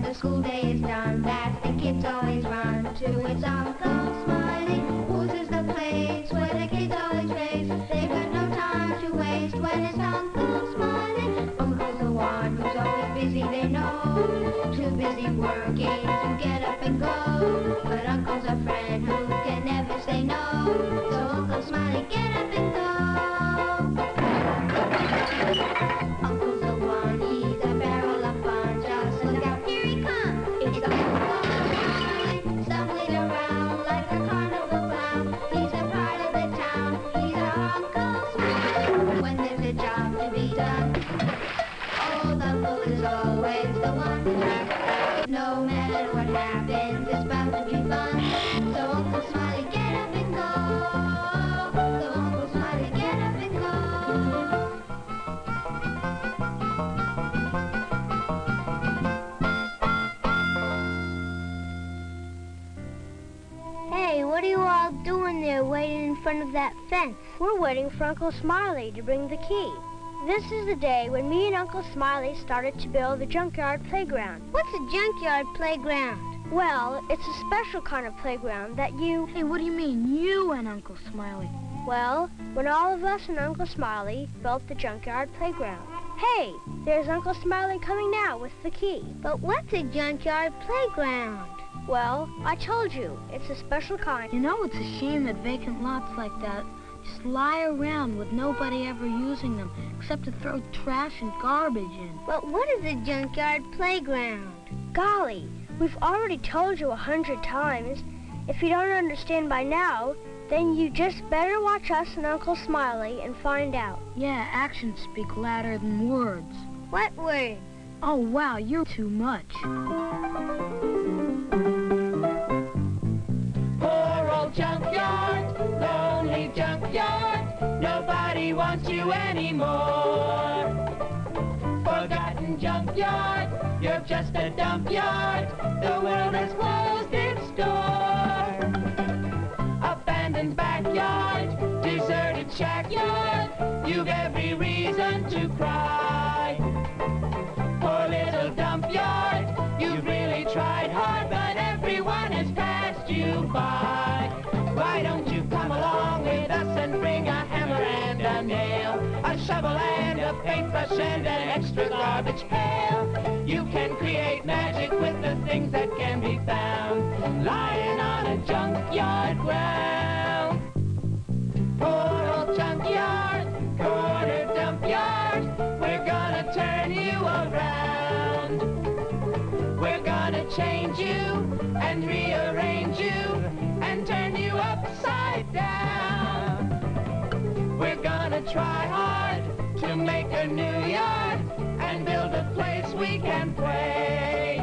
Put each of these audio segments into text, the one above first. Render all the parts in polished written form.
the school day is done, that the kids always run to its Uncle Smiley, whose is the place where the kids always race. They've got no time to waste when it's Uncle Smiley. Uncle's the one who's always busy, they know, too busy working to get up and go. But Uncle's a friend who can never say no, so Uncle Smiley, get up and go. Uncle's the one, he's a barrel of fun. Just look out, here he comes. It's Uncle Smiley, stumbling around like a carnival clown. He's the pride of the town, he's our Uncle Smiley. When there's a job to be done, old Uncle is always the one to have. No matter what happens, it's bound to be fun. So Uncle Smiley, get up and go. So Uncle Smiley, get up and go. Hey, what are you all doing there waiting in front of that fence? We're waiting for Uncle Smiley to bring the key. This is the day when me and Uncle Smiley started to build the junkyard playground. What's a junkyard playground? Well, it's a special kind of playground that you... Hey, what do you mean, you and Uncle Smiley? Well, when all of us and Uncle Smiley built the junkyard playground. Hey, there's Uncle Smiley coming now with the key. But what's a junkyard playground? Well, I told you, it's a special kind. You know, it's a shame that vacant lots like that just lie around with nobody ever using them except to throw trash and garbage in. But what is a junkyard playground? Golly, we've already told you 100 times. If you don't understand by now, then you just better watch us and Uncle Smiley and find out. Yeah, actions speak louder than words. What words? Oh, wow, you're too much. Poor old junkyard, lonely junkyard, nobody wants you anymore. Forgotten junkyard, you're just a dump yard, the world has closed its door. Abandoned backyard, deserted shack yard, you've every reason to cry. Poor little dump yard, you've really tried hard, but everyone has passed you by. Why don't you come along with us and bring a hammer and a nail, a shovel and a paintbrush and an extra garbage pail? You can create magic with the things that can be found lying on a junkyard ground. Poor old junkyard, corner dump yard, we're gonna turn you around. We're gonna change you and rearrange you and turn you upside down. We're gonna try hard to make a new yard and build a place we can play.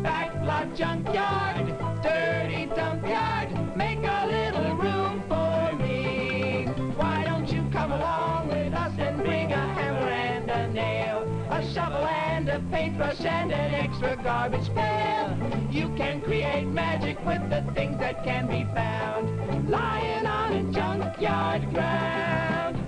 Backlot junkyard, dirty dump yard, make a little room for me. Why don't you come along with us and bring a hammer and a nail, a shovel and a paintbrush and an extra garbage pail? You can create magic with the things that can be found lying on a junkyard ground.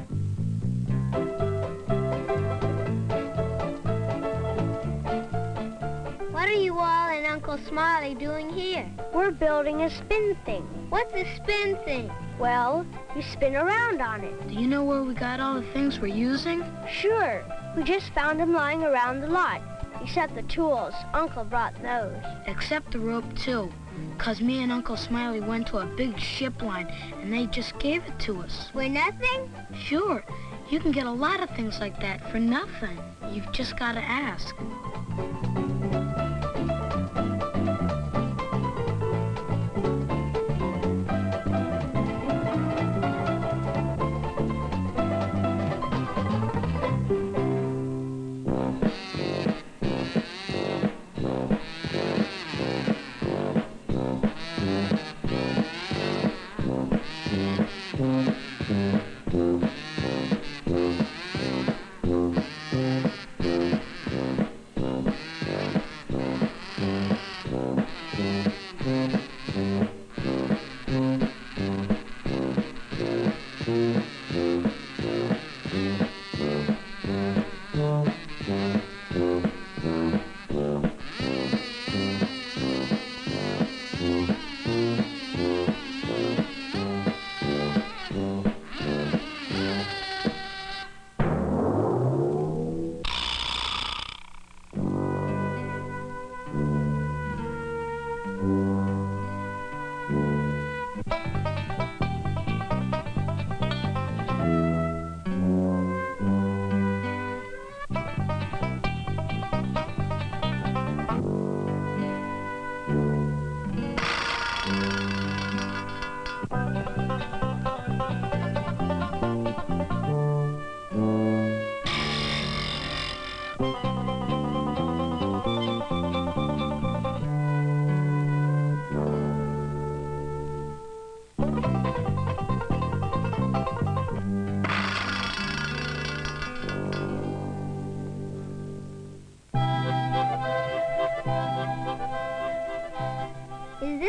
What are you all and Uncle Smiley doing here? We're building a spin thing. What's a spin thing? Well, you spin around on it. Do you know where we got all the things we're using? Sure, we just found them lying around the lot. Except the tools, Uncle brought those. Except the rope, too. 'Cause me and Uncle Smiley went to a big ship line, and they just gave it to us. For nothing? Sure. You can get a lot of things like that for nothing. You've just got to ask.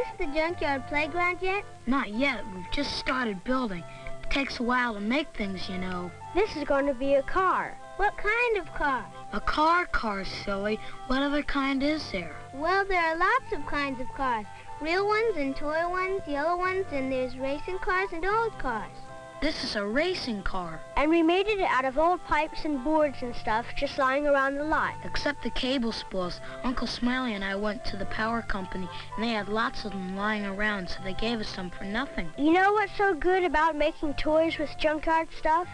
this the junkyard playground yet? Not yet. We've just started building. It takes a while to make things, you know. This is going to be a car. What kind of car? A car, silly. What other kind is there? Well, there are lots of kinds of cars. Real ones and toy ones, yellow ones, and there's racing cars and old cars. This is a racing car. And we made it out of old pipes and boards and stuff just lying around the lot. Except the cable spools. Uncle Smiley and I went to the power company, and they had lots of them lying around, so they gave us some for nothing. You know what's so good about making toys with junkyard stuff?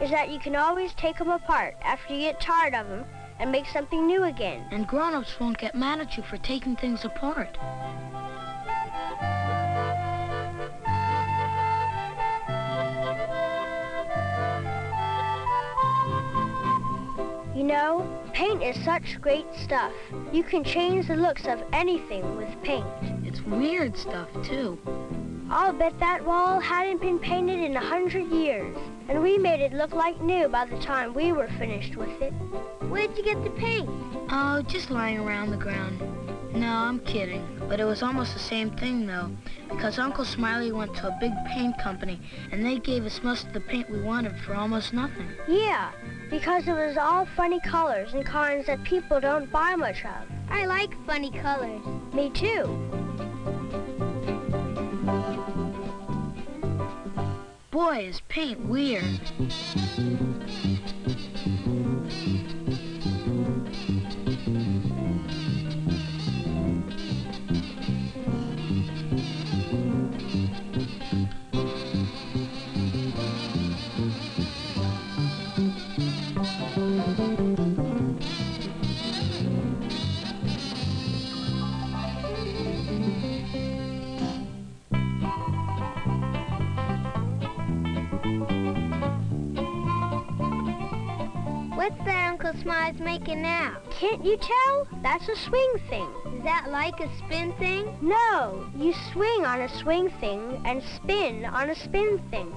Is that you can always take them apart after you get tired of them and make something new again. And grown-ups won't get mad at you for taking things apart. You know, paint is such great stuff. You can change the looks of anything with paint. It's weird stuff, too. I'll bet that wall hadn't been painted in 100 years, and we made it look like new by the time we were finished with it. Where'd you get the paint? Oh, just lying around the ground. No, I'm kidding. But it was almost the same thing, though, because Uncle Smiley went to a big paint company, and they gave us most of the paint we wanted for almost nothing. Yeah, because it was all funny colors and kinds that people don't buy much of. I like funny colors. Me too. Boy, is paint weird. What's that Uncle Smile's making now? Can't you tell? That's a swing thing. Is that like a spin thing? No, you swing on a swing thing and spin on a spin thing.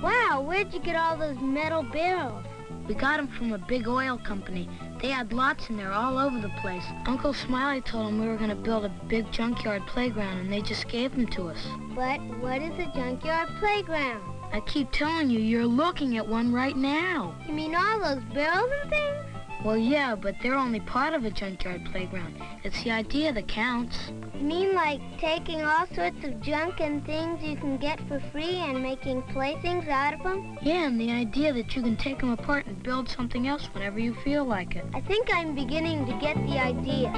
Wow, where'd you get all those metal barrels? We got them from a big oil company. They had lots in there all over the place. Uncle Smiley told them we were going to build a big junkyard playground, and they just gave them to us. But what is a junkyard playground? I keep telling you, you're looking at one right now. You mean all those barrels and things? Well, yeah, but they're only part of a junkyard playground. It's the idea that counts. You mean like taking all sorts of junk and things you can get for free and making playthings out of them? Yeah, and the idea that you can take them apart and build something else whenever you feel like it. I think I'm beginning to get the idea.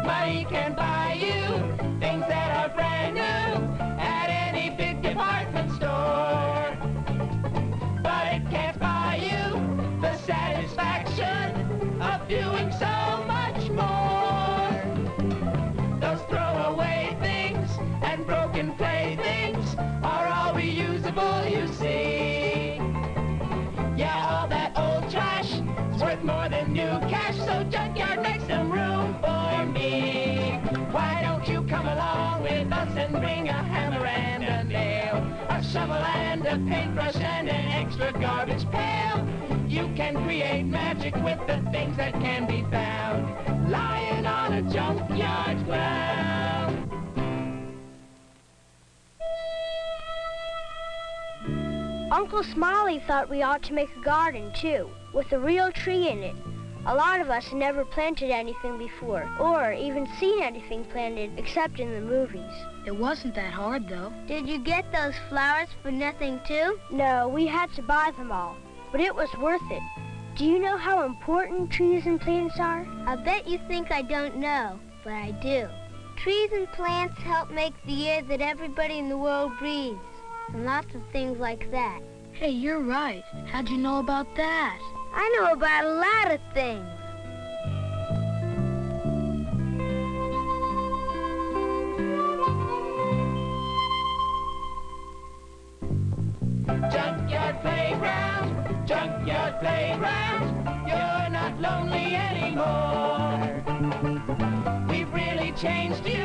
Money can buy you things that are brand new at any big department store. But it can't buy you the satisfaction of doing so much more. Those throwaway things and broken playthings are all reusable, you see. Yeah, all that old trash is worth more than new cash, so junkyard makes some room for me. Why don't you come along with us and bring a hammer and a nail, a shovel and a paintbrush and an extra garbage pail? You can create magic with the things that can be found lying on a junkyard ground. Uncle Smiley thought we ought to make a garden, too, with a real tree in it. A lot of us had never planted anything before, or even seen anything planted except in the movies. It wasn't that hard, though. Did you get those flowers for nothing, too? No, we had to buy them all, but it was worth it. Do you know how important trees and plants are? I bet you think I don't know, but I do. Trees and plants help make the air that everybody in the world breathes, and lots of things like that. Hey, you're right. How'd you know about that? I know about a lot of things. Junkyard playground, you're not lonely anymore. We've really changed you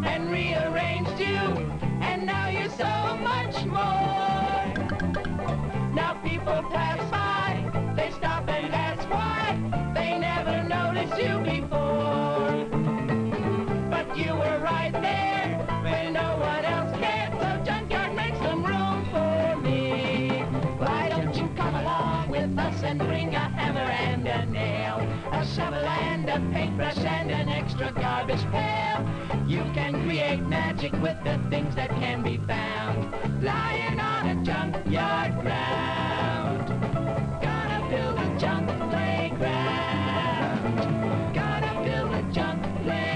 and rearranged you, and now you're so much more. Now people pass by, they stop and ask why, they never noticed you before. But you were right there when no one else cared, so Junkyard makes some room for me. Why don't you come along with us and bring a hammer and a nail, a shovel and a paintbrush and an extra garbage pail? You can create magic with the things that can be found lying on a junkyard ground. Gonna build a junk playground. Gonna build a junk playground.